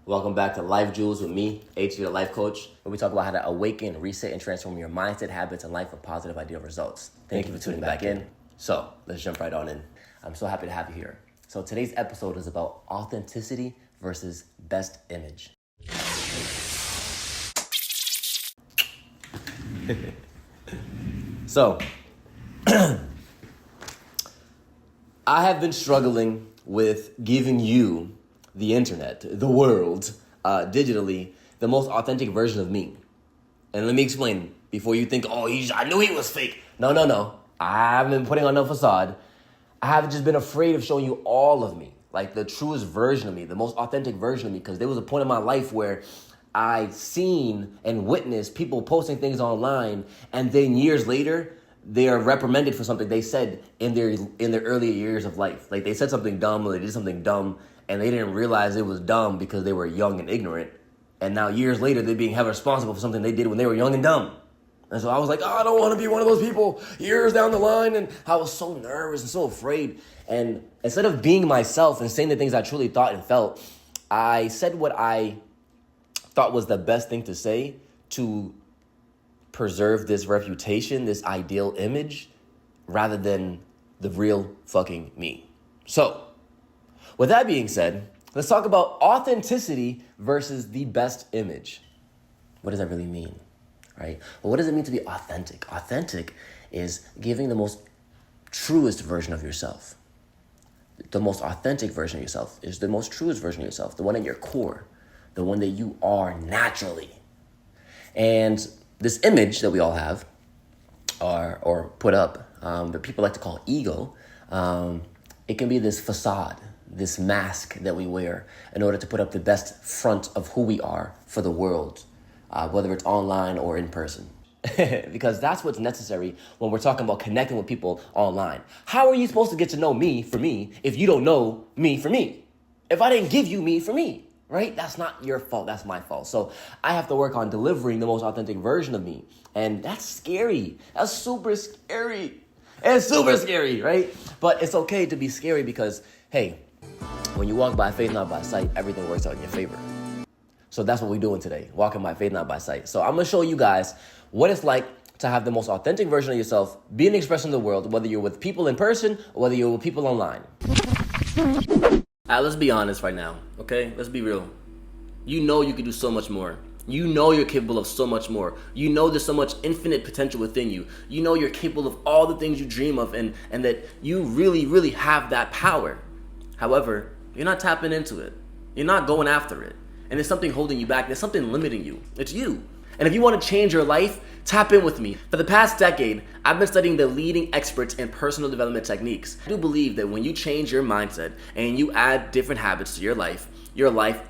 Welcome back to Life Jewels with me, HG the Life Coach, where we talk about how to awaken, reset, and transform your mindset, habits, and life with positive ideal results. Thank you for tuning back in. So let's jump right on in. I'm so happy to have you here. So today's episode is about authenticity versus best image. So, I have been struggling with giving you, the internet, the world, digitally, the most authentic version of me. And let me explain before you think, I knew he was fake. No. I haven't been putting on no facade. I have just been afraid of showing you all of me, like the truest version of me, the most authentic version of me, because there was a point in my life where I seen and witnessed people posting things online, and then years later, they are reprimanded for something they said in their earlier years of life. Like they said something dumb or they did something dumb, and they didn't realize it was dumb because they were young and ignorant. And now years later, they're being held responsible for something they did when they were young and dumb. And so I was like, I don't want to be one of those people years down the line. And I was so nervous and so afraid. And instead of being myself and saying the things I truly thought and felt, I said what I thought was the best thing to say to preserve this reputation, this ideal image, rather than the real fucking me. So, with that being said, let's talk about authenticity versus the best image. What does that really mean, right? Well, what does it mean to be authentic? Authentic is giving the most truest version of yourself. The most authentic version of yourself is the most truest version of yourself, the one at your core, the one that you are naturally. And this image that we all have, or put up, that people like to call ego, it can be this facade, this mask that we wear in order to put up the best front of who we are for the world, whether it's online or in person. Because that's what's necessary when we're talking about connecting with people online. How are you supposed to get to know me for me if you don't know me for me? If I didn't give you me for me, right? That's not your fault. That's my fault. So I have to work on delivering the most authentic version of me. And that's scary. That's super scary. It's super scary, right? But it's okay to be scary because, hey, when you walk by faith, not by sight, everything works out in your favor. So that's what we're doing today, walking by faith, not by sight. So I'm going to show you guys what it's like to have the most authentic version of yourself being expressed in the world, whether you're with people in person or whether you're with people online. Let's be honest right now, okay? Let's be real. You know you can do so much more. You know you're capable of so much more. You know there's so much infinite potential within you. You know you're capable of all the things you dream of and that you really, really have that power. However, you're not tapping into it. You're not going after it. And there's something holding you back. There's something limiting you. It's you. And if you want to change your life, tap in with me. For the past decade, I've been studying the leading experts in personal development techniques. I do believe that when you change your mindset and you add different habits to your life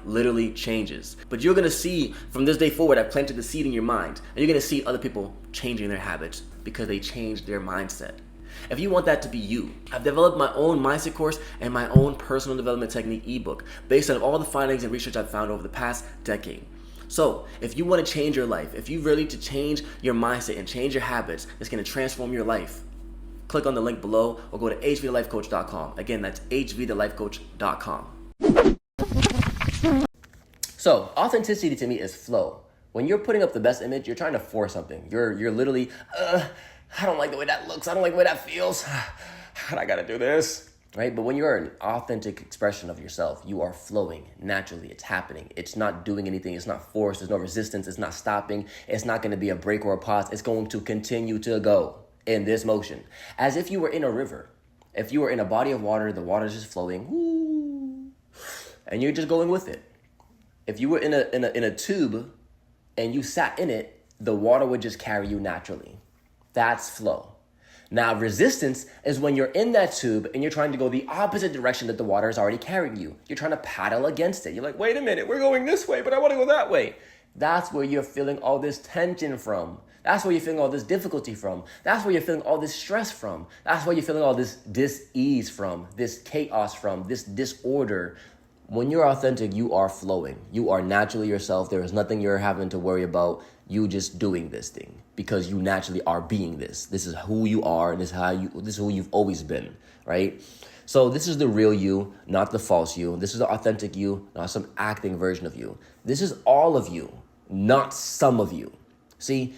literally changes. But you're going to see from this day forward, I've planted the seed in your mind. And you're going to see other people changing their habits because they changed their mindset. If you want that to be you, I've developed my own mindset course and my own personal development technique ebook based on all the findings and research I've found over the past decade. So if you want to change your life, if you really to change your mindset and change your habits, it's going to transform your life. Click on the link below or go to hvthelifecoach.com. Again, that's hvthelifecoach.com. So authenticity to me is flow. When you're putting up the best image, you're trying to force something. You're literally, I don't like the way that looks. I don't like the way that feels. I gotta do this, right? But when you're an authentic expression of yourself, you are flowing naturally. It's happening. It's not doing anything. It's not forced. There's no resistance. It's not stopping. It's not gonna be a break or a pause. It's going to continue to go in this motion. As if you were in a river. If you were in a body of water, the water is just flowing, woo, and you're just going with it. If you were in a tube and you sat in it, the water would just carry you naturally. That's flow. Now, resistance is when you're in that tube and you're trying to go the opposite direction that the water is already carrying you. You're trying to paddle against it. You're like, wait a minute, we're going this way, but I want to go that way. That's where you're feeling all this tension from. That's where you're feeling all this difficulty from. That's where you're feeling all this stress from. That's where you're feeling all this dis-ease from, this chaos from, this disorder. When you're authentic, you are flowing. You are naturally yourself. There is nothing you're having to worry about. You just doing this thing. because you naturally are being this. This is who you are, and this is who you've always been, right? So this is the real you, not the false you. This is the authentic you, not some acting version of you. This is all of you, not some of you. See,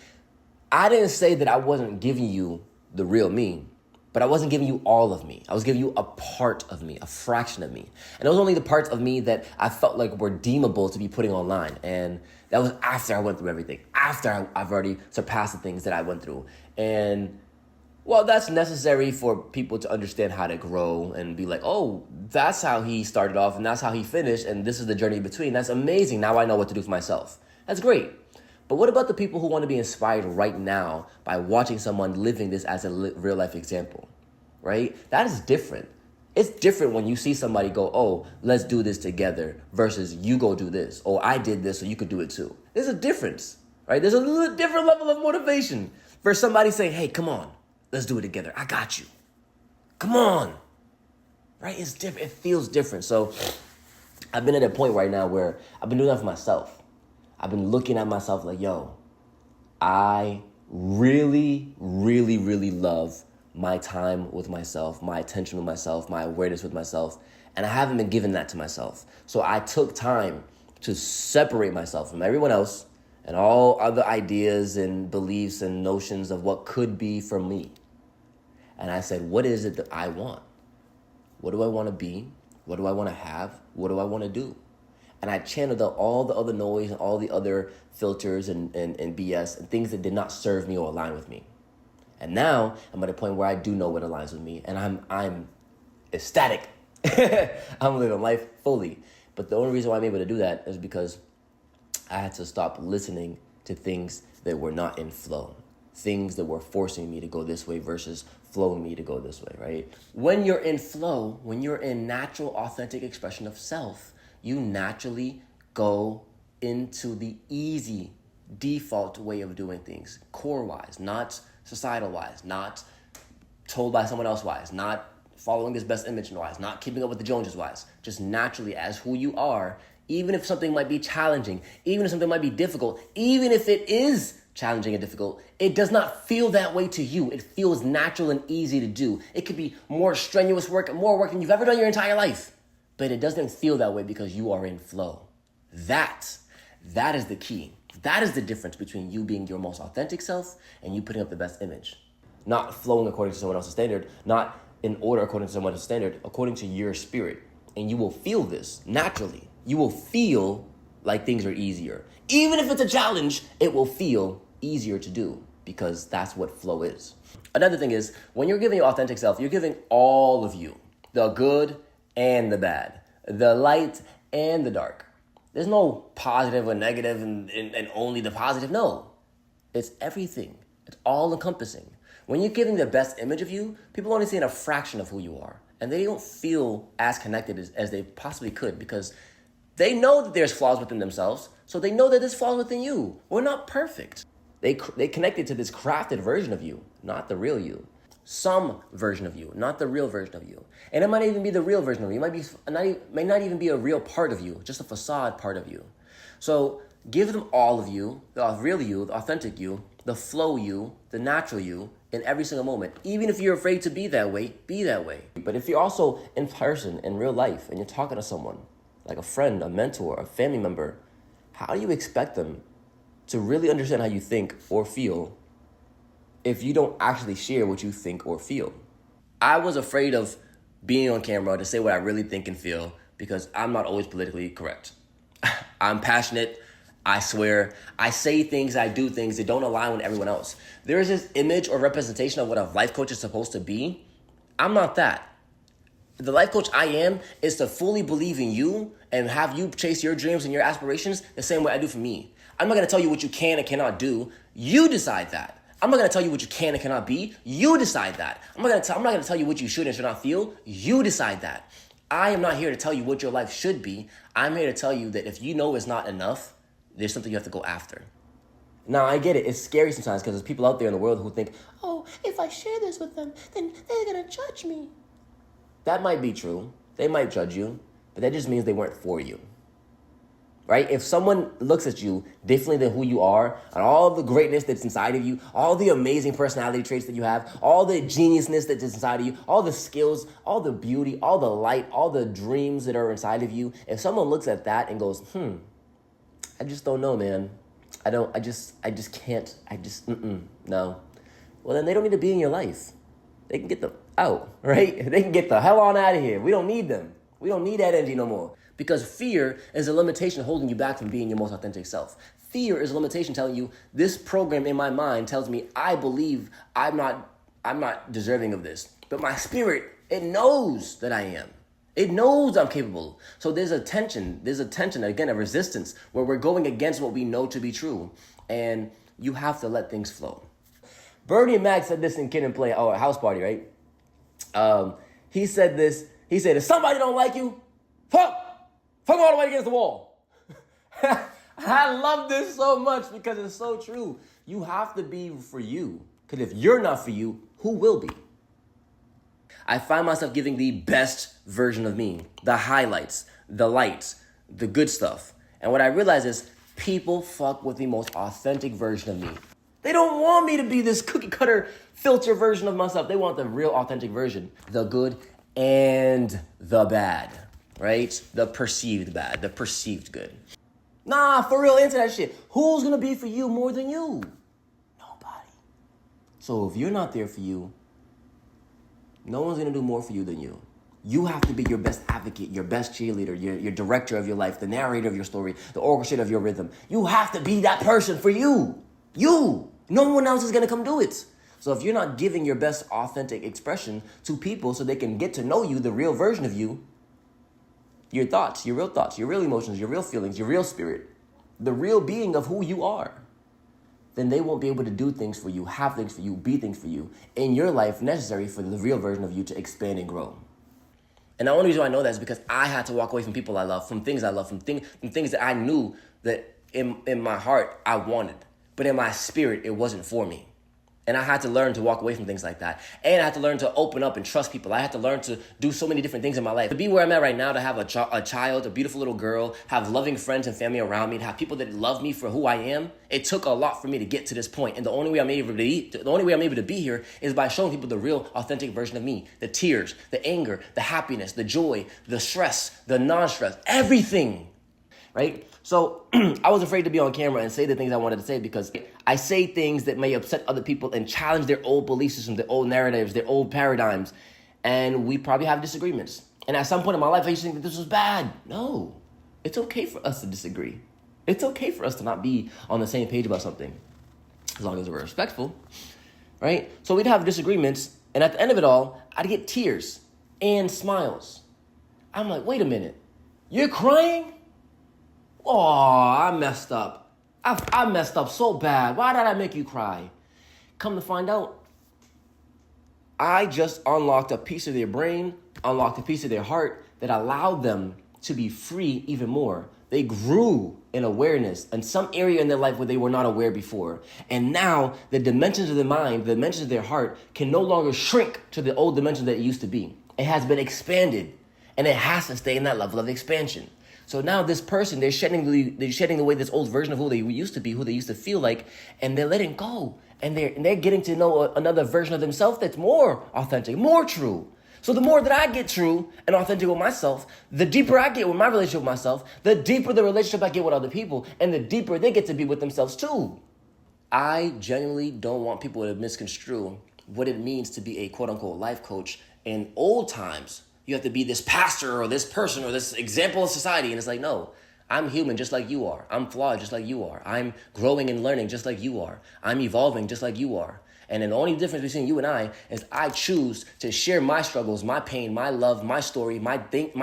I didn't say that I wasn't giving you the real me, but I wasn't giving you all of me. I was giving you a part of me, a fraction of me. And it was only the parts of me that I felt like were deemable to be putting online. And that was after I went through everything, after I've already surpassed the things that I went through. And well, that's necessary for people to understand how to grow and be like, oh, that's how he started off and that's how he finished. And this is the journey between. That's amazing. Now I know what to do for myself. That's great. But what about the people who want to be inspired right now by watching someone living this as a real life example, right? That is different. It's different when you see somebody go, oh, let's do this together versus you go do this. Oh, I did this, so you could do it too. There's a difference, right? There's a little different level of motivation versus somebody saying, hey, come on, let's do it together. I got you. Come on, right? It's different. It feels different. So I've been at a point right now where I've been doing that for myself. I've been looking at myself like, yo, I really, really, really love my time with myself, my attention with myself, my awareness with myself, and I haven't been giving that to myself. So I took time to separate myself from everyone else and all other ideas and beliefs and notions of what could be for me. And I said, what is it that I want? What do I want to be? What do I want to have? What do I want to do? And I channeled out all the other noise and all the other filters and BS and things that did not serve me or align with me. And now I'm at a point where I do know what aligns with me, and I'm ecstatic. I'm living life fully. But the only reason why I'm able to do that is because I had to stop listening to things that were not in flow, things that were forcing me to go this way versus flowing me to go this way, right? When you're in flow, when you're in natural, authentic expression of self, you naturally go into the easy default way of doing things, core-wise, not societal-wise, not told by someone else-wise, not following this best image-wise, not keeping up with the Joneses-wise, just naturally as who you are, even if something might be challenging, even if something might be difficult, even if it is challenging and difficult, it does not feel that way to you. It feels natural and easy to do. It could be more strenuous work, more work than you've ever done your entire life. But it doesn't feel that way because you are in flow. That is the key. That is the difference between you being your most authentic self and you putting up the best image. Not flowing according to someone else's standard, not in order according to someone else's standard, according to your spirit. And you will feel this naturally. You will feel like things are easier. Even if it's a challenge, it will feel easier to do because that's what flow is. Another thing is, when you're giving your authentic self, you're giving all of you, the good and the bad, the light and the dark. There's no positive or negative and only the positive. No, it's everything. It's all encompassing. When you're giving the best image of you, people only see a fraction of who you are. And they don't feel as connected as they possibly could because they know that there's flaws within themselves. So they know that there's flaws within you. We're not perfect. They connected to this crafted version of you, not the real you. Some version of you, not the real version of you. And it might even be the real version of you. It may not even be a real part of you, just a facade part of you. So give them all of you, the real you, the authentic you, the flow you, the natural you, in every single moment. Even if you're afraid to be that way, be that way. But if you're also in person, in real life, and you're talking to someone, like a friend, a mentor, a family member, how do you expect them to really understand how you think or feel if you don't actually share what you think or feel? I was afraid of being on camera to say what I really think and feel because I'm not always politically correct. I'm passionate. I swear. I say things, I do things that don't align with everyone else. There is this image or representation of what a life coach is supposed to be. I'm not that. The life coach I am is to fully believe in you and have you chase your dreams and your aspirations the same way I do for me. I'm not going to tell you what you can and cannot do. You decide that. I'm not going to tell you what you can and cannot be. You decide that. I'm not going to tell you what you should and should not feel. You decide that. I am not here to tell you what your life should be. I'm here to tell you that if you know it's not enough, there's something you have to go after. Now, I get it. It's scary sometimes because there's people out there in the world who think, oh, if I share this with them, then they're going to judge me. That might be true. They might judge you, but that just means they weren't for you. right? If someone looks at you differently than who you are, and all the greatness that's inside of you, all the amazing personality traits that you have, all the geniusness that's inside of you, all the skills, all the beauty, all the light, all the dreams that are inside of you, if someone looks at that and goes, I just don't know, man. I just can't, no. Well, then they don't need to be in your life. They can get them out, right? They can get the hell on out of here. We don't need them. We don't need that energy no more. Because fear is a limitation holding you back from being your most authentic self. Fear is a limitation telling you, this program in my mind tells me I believe I'm not deserving of this. But my spirit, it knows that I am. It knows I'm capable. So there's a tension, again, a resistance where we're going against what we know to be true. And you have to let things flow. Bernie and Mac said this in Kid and Play, a house party, right? He said this, if somebody don't like you, fuck all the way against the wall. I love this so much because it's so true. You have to be for you. Because if you're not for you, who will be? I find myself giving the best version of me, the highlights, the lights, the good stuff. And what I realize is people fuck with the most authentic version of me. They don't want me to be this cookie cutter filter version of myself. They want the real authentic version, the good and the bad, right? The perceived bad, the perceived good. Nah, for real, into that shit. Who's gonna be for you more than you? Nobody. So if you're not there for you, no one's gonna do more for you than you. You have to be your best advocate, your best cheerleader, your director of your life, the narrator of your story, the orchestrator of your rhythm. You have to be that person for you. You. No one else is gonna come do it. So if you're not giving your best authentic expression to people so they can get to know you, the real version of you, your thoughts, your real emotions, your real feelings, your real spirit, the real being of who you are, then they won't be able to do things for you, have things for you, be things for you in your life necessary for the real version of you to expand and grow. And the only reason I know that is because I had to walk away from people I love, from things I love, from things that I knew that in my heart I wanted, but in my spirit it wasn't for me. And I had to learn to walk away from things like that. And I had to learn to open up and trust people. I had to learn to do so many different things in my life. To be where I'm at right now, to have a child, a beautiful little girl, have loving friends and family around me, to have people that love me for who I am, it took a lot for me to get to this point. And the only way I'm able to be here is by showing people the real, authentic version of me. The tears, the anger, the happiness, the joy, the stress, the non-stress, everything. Right? So I was afraid to be on camera and say the things I wanted to say because I say things that may upset other people and challenge their old belief systems, their old narratives, their old paradigms. And we probably have disagreements. And at some point in my life, I used to think that this was bad. No, it's okay for us to disagree. It's okay for us to not be on the same page about something, as long as we're respectful, right? So we'd have disagreements. And at the end of it all, I'd get tears and smiles. I'm like, wait a minute, you're crying? Oh, I messed up. I messed up so bad. Why did I make you cry? Come to find out, I just unlocked a piece of their brain, unlocked a piece of their heart that allowed them to be free even more. They grew in awareness in some area in their life where they were not aware before. And now the dimensions of their mind, the dimensions of their heart can no longer shrink to the old dimension that it used to be. It has been expanded, and it has to stay in that level of expansion. So now this person, they're shedding away this old version of who they used to be, who they used to feel like, and they're letting go. And they're getting to know another version of themselves that's more authentic, more true. So the more that I get true and authentic with myself, the deeper I get with my relationship with myself, the deeper the relationship I get with other people, and the deeper they get to be with themselves too. I genuinely don't want people to misconstrue what it means to be a quote-unquote life coach in old times. You have to be this pastor or this person or this example of society. And it's like, no, I'm human just like you are. I'm flawed just like you are. I'm growing and learning just like you are. I'm evolving just like you are. And then the only difference between you and I is I choose to share my struggles, my pain, my love, my story, my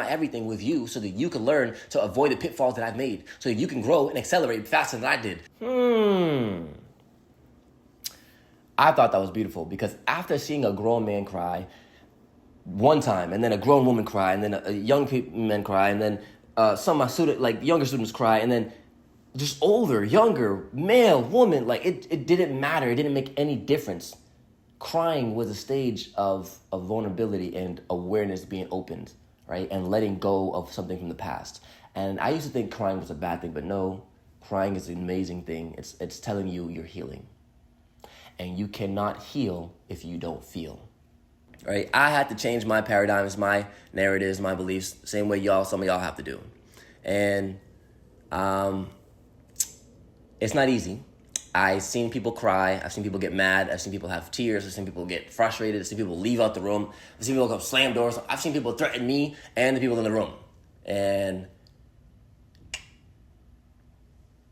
everything with you so that you can learn to avoid the pitfalls that I've made, so that you can grow and accelerate faster than I did. I thought that was beautiful because after seeing a grown man cry one time, and then a grown woman cry, and then a young men cry, and then some of my younger students cry, and then just older, younger, male, woman, it didn't matter. It didn't make any difference. Crying was a stage of vulnerability and awareness being opened, right? And letting go of something from the past. And I used to think crying was a bad thing, but no, crying is an amazing thing. It's telling you you're healing. And you cannot heal if you don't feel. Right? I had to change my paradigms, my narratives, my beliefs, same way some of y'all have to do. And it's not easy. I've seen people cry. I've seen people get mad. I've seen people have tears. I've seen people get frustrated. I've seen people leave out the room. I've seen people go slam doors. I've seen people threaten me and the people in the room. And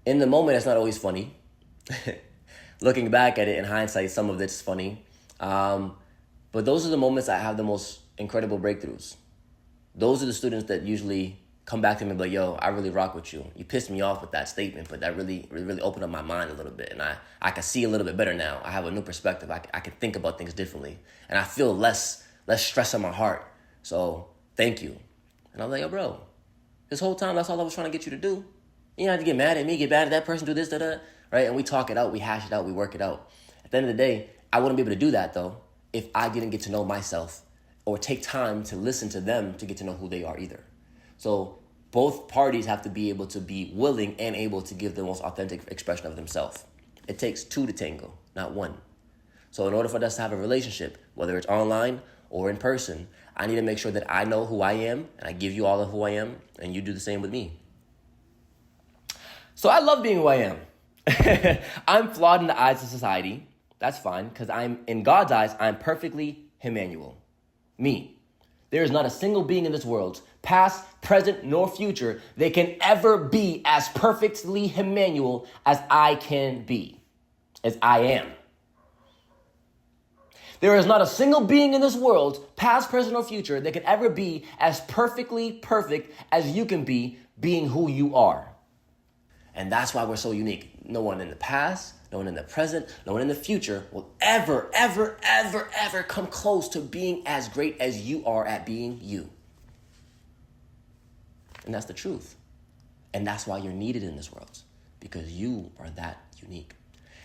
in the moment, it's not always funny. Looking back at it in hindsight, some of it's funny. But those are the moments that have the most incredible breakthroughs. Those are the students that usually come back to me and be like, yo, I really rock with you. You pissed me off with that statement, but that really opened up my mind a little bit. And I can see a little bit better now. I have a new perspective. I can think about things differently. And I feel less stress in my heart. So thank you. And I'm like, yo, bro, this whole time, that's all I was trying to get you to do. You don't have to get mad at me, get mad at that person, do this, da. Right? And we talk it out, we hash it out, we work it out. At the end of the day, I wouldn't be able to do that, though, if I didn't get to know myself or take time to listen to them to get to know who they are either. So both parties have to be able to be willing and able to give the most authentic expression of themselves. It takes two to tango, not one. So in order for us to have a relationship, whether it's online or in person, I need to make sure that I know who I am and I give you all of who I am and you do the same with me. So I love being who I am. I'm flawed in the eyes of society. That's fine, because in God's eyes, I'm perfectly Emmanuel. Me. There is not a single being in this world, past, present, nor future, that can ever be as perfectly Emmanuel as I can be, as I am. There is not a single being in this world, past, present, or future, that can ever be as perfectly perfect as you can be, being who you are. And that's why we're so unique. No one in the past, no one in the present, no one in the future will ever, ever, ever, ever come close to being as great as you are at being you. And that's the truth. And that's why you're needed in this world, because you are that unique.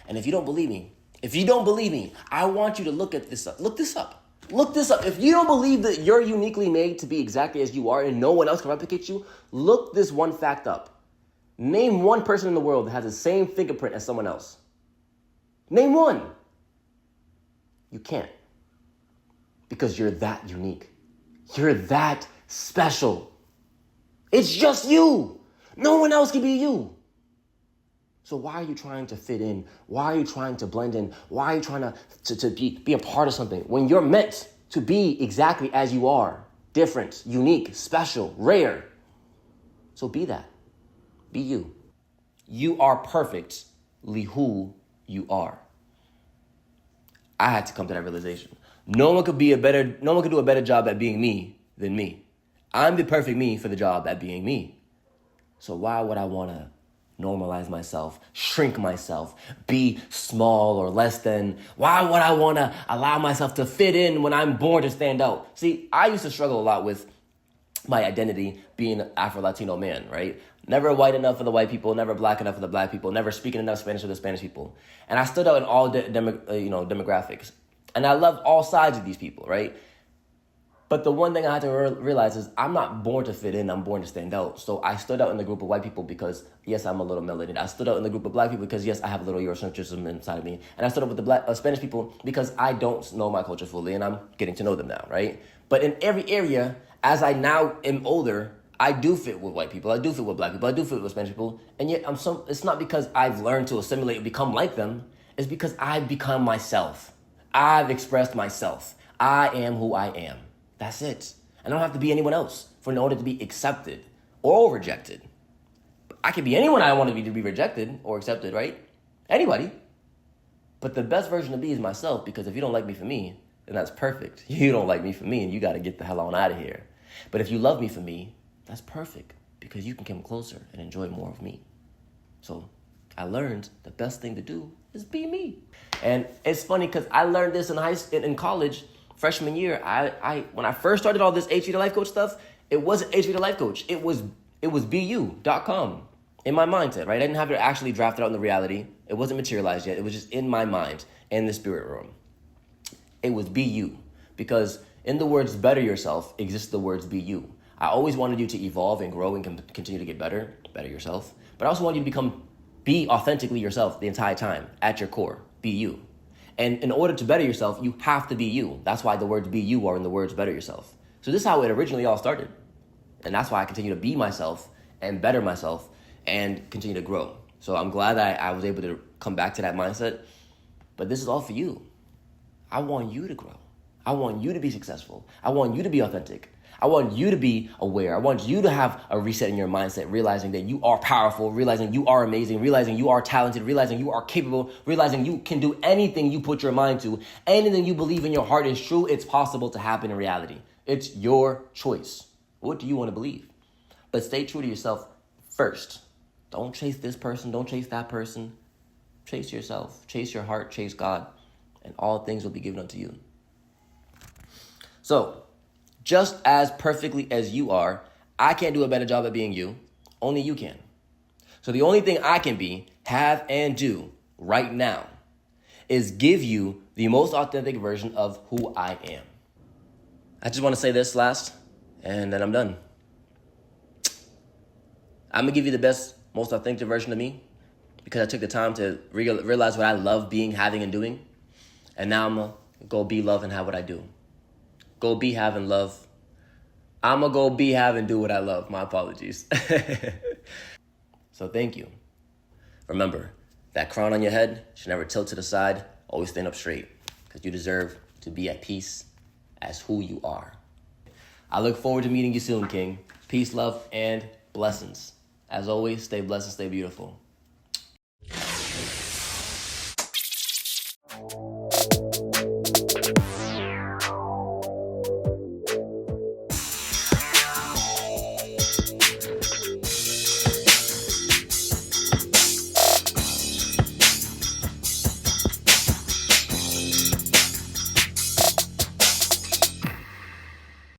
And if you don't believe me, I want you to look this up. Look this up. If you don't believe that you're uniquely made to be exactly as you are and no one else can replicate you, look this one fact up. Name one person in the world that has the same fingerprint as someone else. Name one. You can't. Because you're that unique. You're that special. It's just you. No one else can be you. So why are you trying to fit in? Why are you trying to blend in? Why are you trying to be a part of something when you're meant to be exactly as you are? Different, unique, special, rare. So be that. Be you. You are perfectly who you are. I had to come to that realization. No one could do a better job at being me than me. I'm the perfect me for the job at being me. So why would I want to normalize myself, shrink myself, be small or less than? Why would I want to allow myself to fit in when I'm born to stand out? See, I used to struggle a lot with my identity being an Afro-Latino man, right? Never white enough for the white people, never black enough for the black people, never speaking enough Spanish for the Spanish people. And I stood out in all demographics. And I love all sides of these people, right? But the one thing I had to realize is I'm not born to fit in, I'm born to stand out. So I stood out in the group of white people because, yes, I'm a little melanated. I stood out in the group of black people because, yes, I have a little Eurocentrism inside of me. And I stood up with the Spanish people because I don't know my culture fully and I'm getting to know them now, right? But in every area, as I now am older, I do fit with white people, I do fit with black people, I do fit with Spanish people, and yet it's not because I've learned to assimilate and become like them, it's because I've become myself. I've expressed myself. I am who I am. That's it. I don't have to be anyone else in order to be accepted or rejected. I can be anyone I want to be rejected or accepted, right? Anybody. But the best version of me is myself, because if you don't like me for me, then that's perfect. You don't like me for me, and you got to get the hell on out of here. But if you love me for me, that's perfect, because you can come closer and enjoy more of me. So I learned the best thing to do is be me. And it's funny because I learned this in college, freshman year. When I first started all this HV to Life Coach stuff, it wasn't HV to Life Coach. It was bu.com in my mindset, right? I didn't have it actually drafted out in the reality. It wasn't materialized yet. It was just in my mind, in the spirit room. It was be you, because in the words better yourself exists the words be you. I always wanted you to evolve and grow and continue to get better yourself. But I also want you to be authentically yourself the entire time, at your core. Be you. And in order to better yourself, you have to be you. That's why the words be you are in the words better yourself. So this is how it originally all started. And that's why I continue to be myself and better myself and continue to grow. So I'm glad that I was able to come back to that mindset. But this is all for you. I want you to grow. I want you to be successful. I want you to be authentic. I want you to be aware. I want you to have a reset in your mindset, realizing that you are powerful, realizing you are amazing, realizing you are talented, realizing you are capable, realizing you can do anything you put your mind to. Anything you believe in your heart is true. It's possible to happen in reality. It's your choice. What do you want to believe? But stay true to yourself first. Don't chase this person. Don't chase that person. Chase yourself. Chase your heart. Chase God. And all things will be given unto you. So, just as perfectly as you are, I can't do a better job at being you. Only you can. So the only thing I can be, have, and do right now is give you the most authentic version of who I am. I just want to say this last, and then I'm done. I'm going to give you the best, most authentic version of me because I took the time to realize what I love being, having, and doing. And now I'm going to go be, love, and have what I do. Go be, have, and love. I'm going to go be, have, and do what I love. My apologies. So thank you. Remember, that crown on your head should never tilt to the side. Always stand up straight because you deserve to be at peace as who you are. I look forward to meeting you soon, King. Peace, love, and blessings. As always, stay blessed and stay beautiful.